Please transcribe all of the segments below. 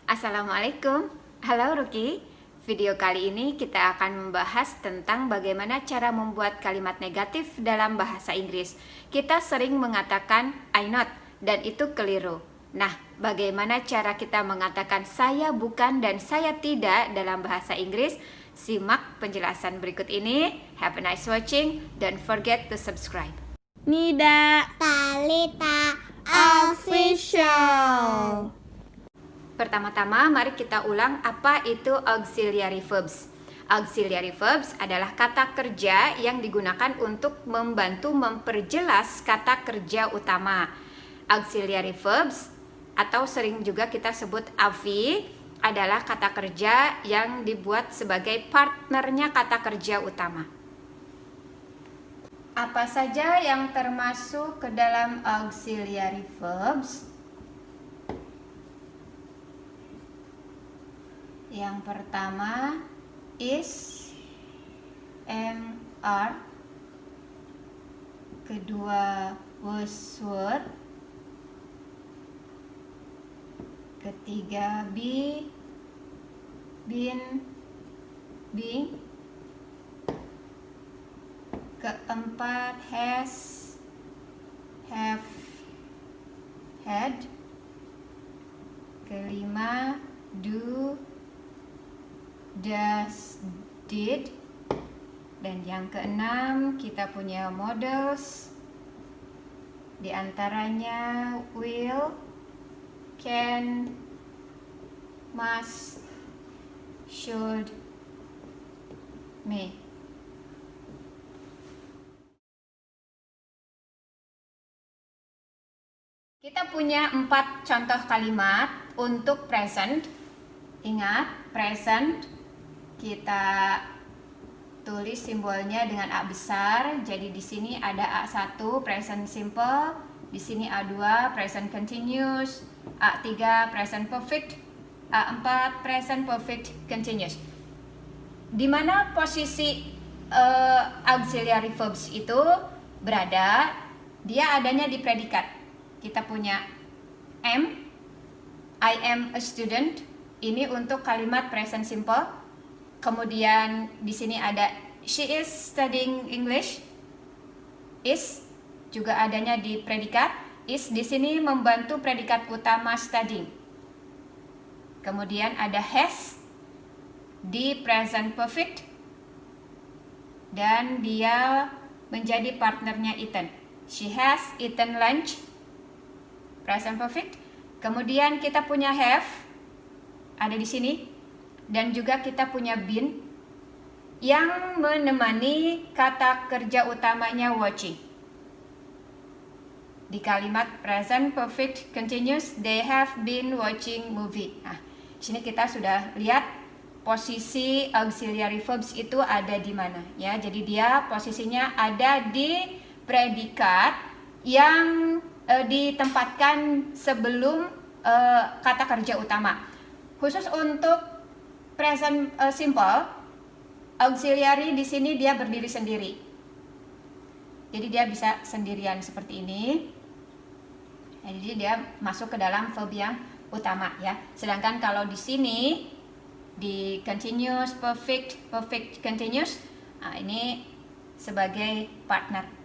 Assalamualaikum, halo Ruki. Video kali ini kita akan membahas tentang bagaimana cara membuat kalimat negatif dalam bahasa Inggris. Kita sering mengatakan I not, dan itu keliru. Nah, bagaimana cara kita mengatakan saya bukan dan saya tidak dalam bahasa Inggris? Simak penjelasan berikut ini. Have a nice watching. Don't forget to subscribe. Nida Talita Official. Pertama-tama mari kita ulang apa itu auxiliary verbs. Auxiliary verbs adalah kata kerja yang digunakan untuk membantu memperjelas kata kerja utama. Auxiliary verbs atau sering juga kita sebut AV adalah kata kerja yang dibuat sebagai partnernya kata kerja utama. Apa saja yang termasuk ke dalam auxiliary verbs? Yang pertama is, am, are. Kedua was, were. Ketiga be, been, being. Keempat has, have, had. Kelima do, does, did. Dan yang keenam kita punya models, di antaranya will, can, must, should, may. Kita punya 4 contoh kalimat untuk present. Ingat, present kita tulis simbolnya dengan A besar. Jadi di sini ada A1 present simple, di sini A2 present continuous, A3 present perfect, A4 present perfect continuous. Di mana posisi auxiliary verbs itu berada? Dia adanya di predikat. Kita punya am, I am a student. Ini untuk kalimat present simple. Kemudian di sini ada she is studying English. Is juga adanya di predikat. Is di sini membantu predikat utama studying. Kemudian ada has di present perfect dan dia menjadi partnernya eaten. She has eaten lunch, present perfect. Kemudian kita punya have ada di sini. Dan juga kita punya been yang menemani kata kerja utamanya watching. Di kalimat present perfect continuous, they have been watching movie. Nah, di sini kita sudah lihat posisi auxiliary verbs itu ada di mana ya. Jadi dia posisinya ada di predikat yang ditempatkan sebelum kata kerja utama. Khusus untuk present simple, auxiliary di sini dia berdiri sendiri. Jadi dia bisa sendirian seperti ini. Jadi dia masuk ke dalam verb yang utama ya. Sedangkan kalau di sini di continuous, perfect, perfect continuous, nah ini sebagai partner.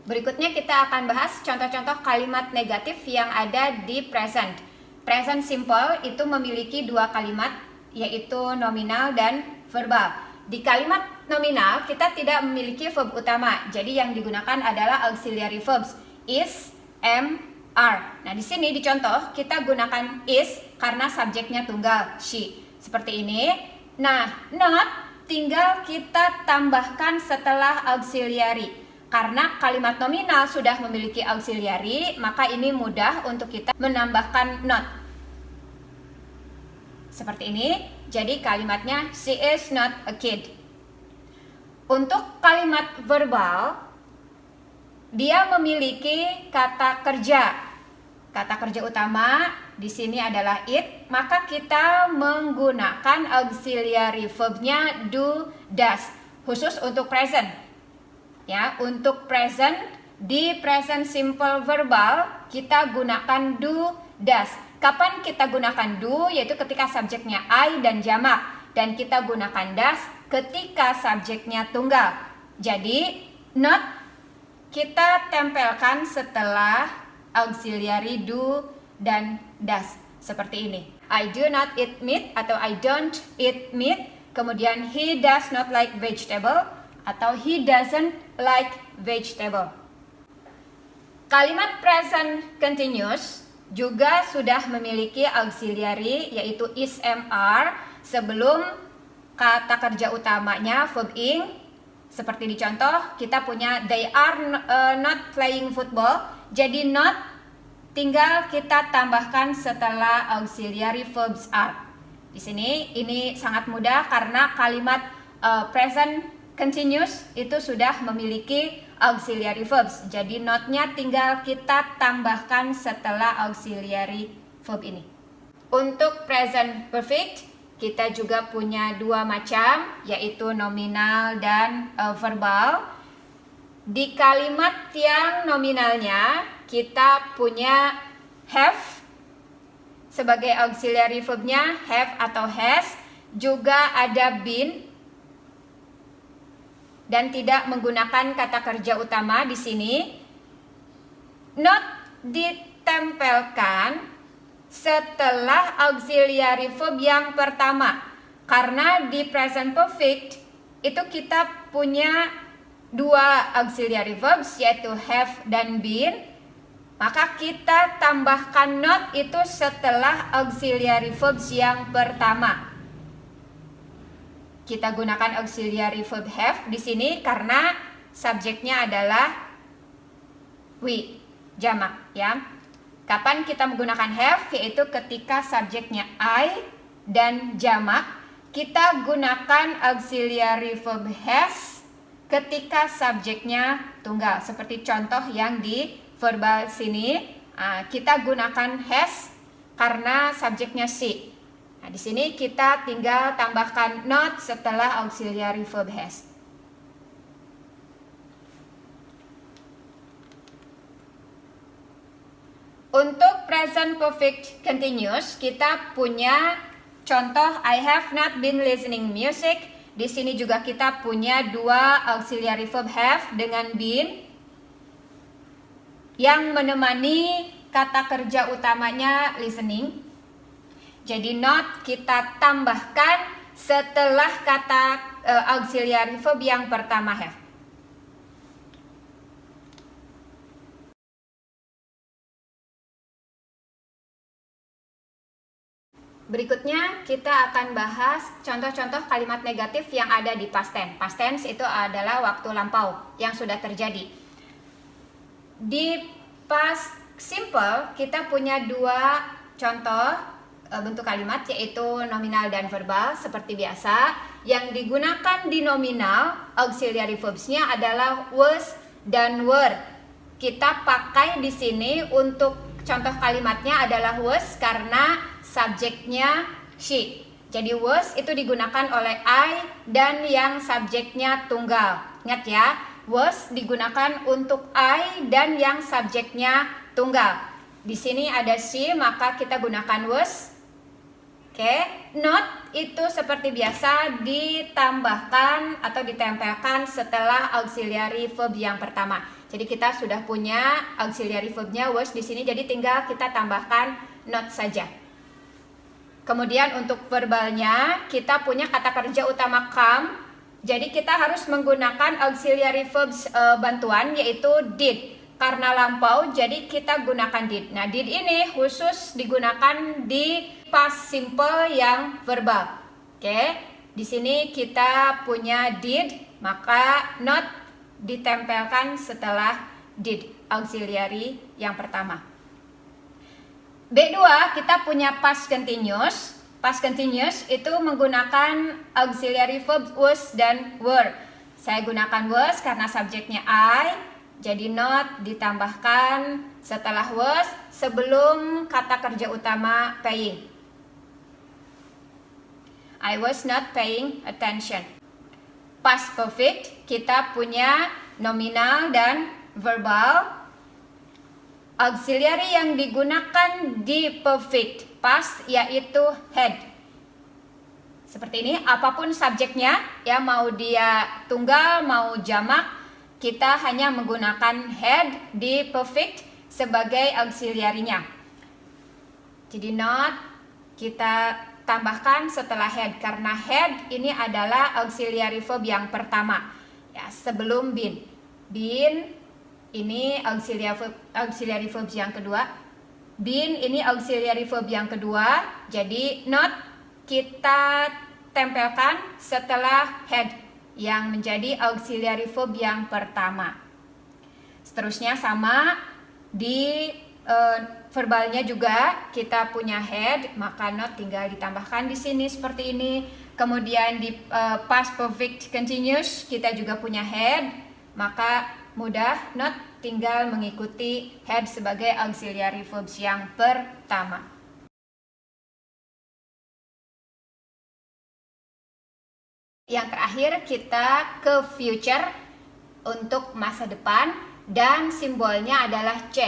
Berikutnya kita akan bahas contoh-contoh kalimat negatif yang ada di present. Present simple itu memiliki 2 kalimat, yaitu nominal dan verbal. Di kalimat nominal kita tidak memiliki verb utama, jadi yang digunakan adalah auxiliary verbs is, am, are. Nah di sini di contoh kita gunakan is karena subjeknya tunggal she, seperti ini. Nah not tinggal kita tambahkan setelah auxiliary. Karena kalimat nominal sudah memiliki auxiliary, maka ini mudah untuk kita menambahkan not. Seperti ini, jadi kalimatnya she is not a kid. Untuk kalimat verbal, dia memiliki kata kerja. Kata kerja utama di sini adalah it, maka kita menggunakan auxiliary verbnya do, does, khusus untuk present. Ya, untuk present di present simple verbal kita gunakan do, does. Kapan kita gunakan do? Yaitu ketika subjeknya I dan jamak, dan kita gunakan does ketika subjeknya tunggal. Jadi not kita tempelkan setelah auxiliary do dan does seperti ini. I do not eat meat atau I don't eat meat. Kemudian he does not like vegetable atau he doesn't like vegetable. Kalimat present continuous juga sudah memiliki auxiliary yaitu is, am, are sebelum kata kerja utamanya verb ing. Seperti di contoh kita punya they are not playing football. Jadi not tinggal kita tambahkan setelah auxiliary verbs are. Di sini ini sangat mudah karena kalimat present continuous itu sudah memiliki auxiliary verbs. Jadi not-nya tinggal kita tambahkan setelah auxiliary verb ini. Untuk present perfect kita juga punya dua macam, yaitu nominal dan verbal. Di kalimat yang nominalnya kita punya have sebagai auxiliary verbnya, have atau has, juga ada been, dan tidak menggunakan kata kerja utama di sini. Not ditempelkan setelah auxiliary verb yang pertama, karena di present perfect itu kita punya dua auxiliary verbs yaitu have dan been. Maka kita tambahkan not itu setelah auxiliary verbs yang pertama. Kita gunakan auxiliary verb have di sini karena subjeknya adalah we, jamak ya. Kapan kita menggunakan have? Yaitu ketika subjeknya I dan jamak. Kita gunakan auxiliary verb has ketika subjeknya tunggal. Seperti contoh yang di verbal sini, kita gunakan has karena subjeknya she. Nah, di sini kita tinggal tambahkan not setelah auxiliary verb has. Untuk present perfect continuous kita punya contoh I have not been listening music. Di sini juga kita punya dua auxiliary verb have dengan been yang menemani kata kerja utamanya listening. Jadi not kita tambahkan setelah kata auxiliary verb yang pertama have. Berikutnya kita akan bahas contoh-contoh kalimat negatif yang ada di past tense. Past tense itu adalah waktu lampau yang sudah terjadi. Di past simple kita punya dua contoh bentuk kalimat yaitu nominal dan verbal seperti biasa. Yang digunakan di nominal auxiliary verbs-nya adalah was dan were. Kita pakai di sini untuk contoh kalimatnya adalah was karena subjeknya she. Jadi was itu digunakan oleh I dan yang subjeknya tunggal. Ingat ya, was digunakan untuk I dan yang subjeknya tunggal. Di sini ada she, maka kita gunakan was. Oke, not itu seperti biasa ditambahkan atau ditempelkan setelah auxiliary verb yang pertama. Jadi kita sudah punya auxiliary verbnya was di sini, jadi tinggal kita tambahkan not saja. Kemudian untuk verbalnya kita punya kata kerja utama come. Jadi kita harus menggunakan auxiliary verbs bantuan yaitu did. Karena lampau jadi kita gunakan did. Nah, did ini khusus digunakan di past simple yang verbal. Oke. Di sini kita punya did, maka not ditempelkan setelah did, auxiliary yang pertama. B2 kita punya past continuous. Past continuous itu menggunakan auxiliary verb was dan were. Saya gunakan was karena subjeknya I, jadi not ditambahkan setelah was sebelum kata kerja utama paying. I was not paying attention. Past perfect kita punya nominal dan verbal. Auxiliary yang digunakan di perfect past yaitu had. Seperti ini, apapun subjeknya, ya mau dia tunggal, mau jamak, kita hanya menggunakan had di perfect sebagai auxiliary-nya. Jadi not kita tambahkan setelah had, karena had ini adalah auxiliary verb yang pertama, ya sebelum been. Been ini auxiliary verb yang kedua. Been ini auxiliary verb yang kedua. Jadi not kita tempelkan setelah had yang menjadi auxiliary verb yang pertama. Seterusnya sama di verbalnya juga kita punya had, maka not tinggal ditambahkan di sini seperti ini. Kemudian di past perfect continuous kita juga punya had, maka mudah, not tinggal mengikuti had sebagai auxiliary verbs yang pertama. Yang terakhir kita ke future untuk masa depan dan simbolnya adalah C.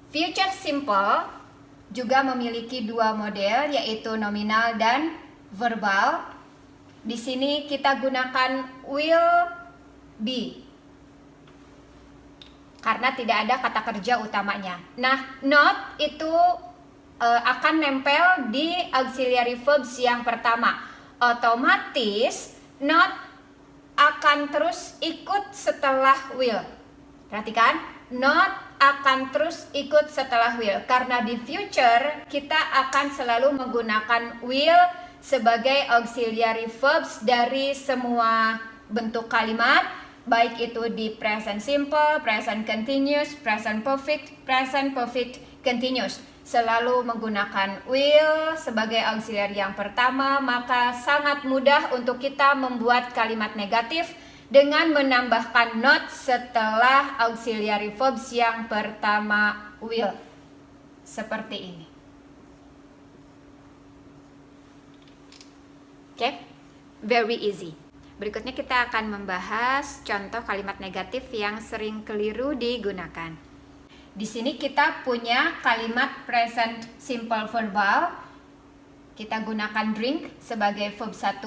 Future simple juga memiliki dua model yaitu nominal dan verbal. Di sini kita gunakan will be karena tidak ada kata kerja utamanya. Nah, not itu akan nempel di auxiliary verbs yang pertama. Otomatis not akan terus ikut setelah will. Perhatikan, not akan terus ikut setelah will. Karena di future kita akan selalu menggunakan will sebagai auxiliary verbs dari semua bentuk kalimat, baik itu di present simple, present continuous, present perfect continuous. Selalu menggunakan will sebagai auxiliary yang pertama, maka sangat mudah untuk kita membuat kalimat negatif dengan menambahkan not setelah auxiliary verbs yang pertama will. Seperti ini. Oke, very easy. Berikutnya kita akan membahas contoh kalimat negatif yang sering keliru digunakan. Di sini kita punya kalimat present simple verbal. Kita gunakan drink sebagai verb 1,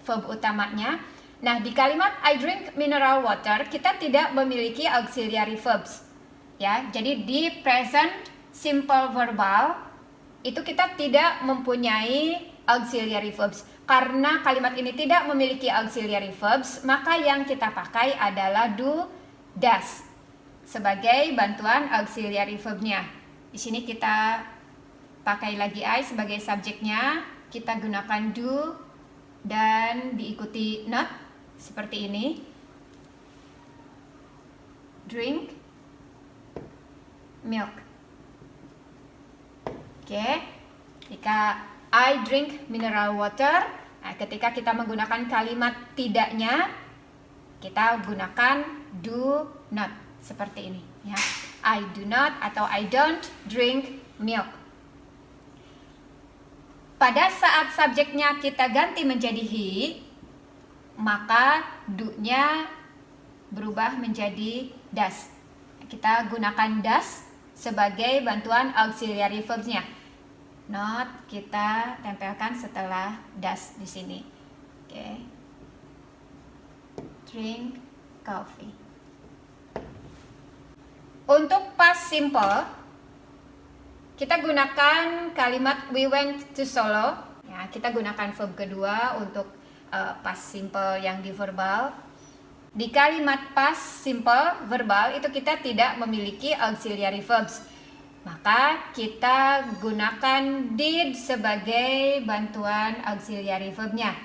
verb utamanya. Nah, di kalimat I drink mineral water kita tidak memiliki auxiliary verbs. Ya, jadi di present simple verbal itu kita tidak mempunyai auxiliary verbs. Karena kalimat ini tidak memiliki auxiliary verbs, maka yang kita pakai adalah do, does sebagai bantuan auxiliary verbnya. Di sini kita pakai lagi I sebagai subjeknya, kita gunakan do dan diikuti not seperti ini. Drink milk. Oke. Jika I drink mineral water. Nah, ketika kita menggunakan kalimat tidaknya, kita gunakan do not seperti ini. Ya, I do not atau I don't drink milk. Pada saat subjeknya kita ganti menjadi he, maka do-nya berubah menjadi does. Kita gunakan does sebagai bantuan auxiliary verbs-nya. Not kita tempelkan setelah does di sini. Oke. Drink coffee. Untuk past simple kita gunakan kalimat we went to Solo. Ya, kita gunakan verb kedua untuk past simple yang di verbal. Di kalimat past simple verbal itu kita tidak memiliki auxiliary verbs. Maka kita gunakan did sebagai bantuan auxiliary verbnya.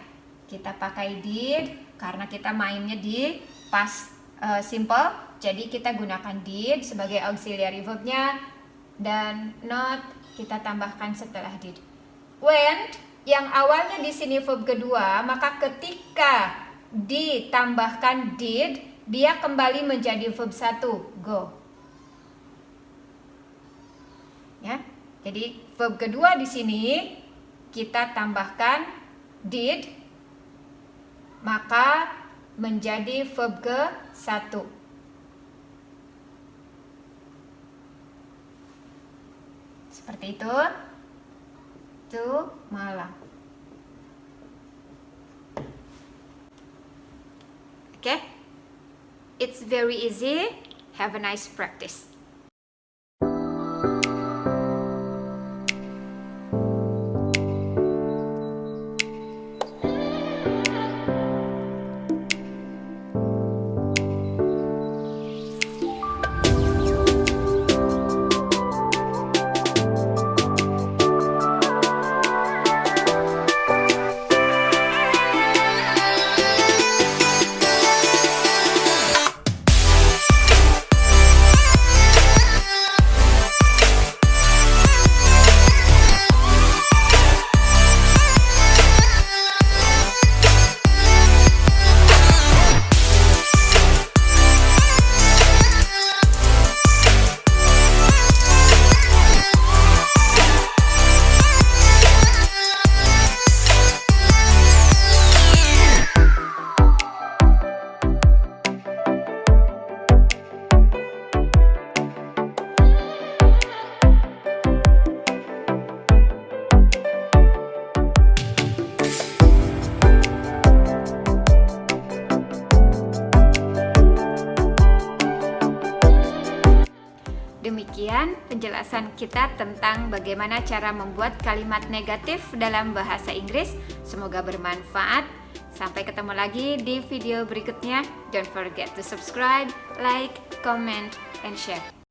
Kita pakai did karena kita mainnya di past simple. Jadi kita gunakan did sebagai auxiliary verbnya. Dan not kita tambahkan setelah did. Went yang awalnya di sini verb kedua, maka ketika ditambahkan did, dia kembali menjadi verb 1, go. Ya, jadi verb kedua di sini kita tambahkan did, maka menjadi verb ke 1. Seperti itu. Itu malam. Okay? It's very easy. Have a nice practice. Demikian penjelasan kita tentang bagaimana cara membuat kalimat negatif dalam bahasa Inggris. Semoga bermanfaat. Sampai ketemu lagi di video berikutnya. Don't forget to subscribe, like, comment, and share.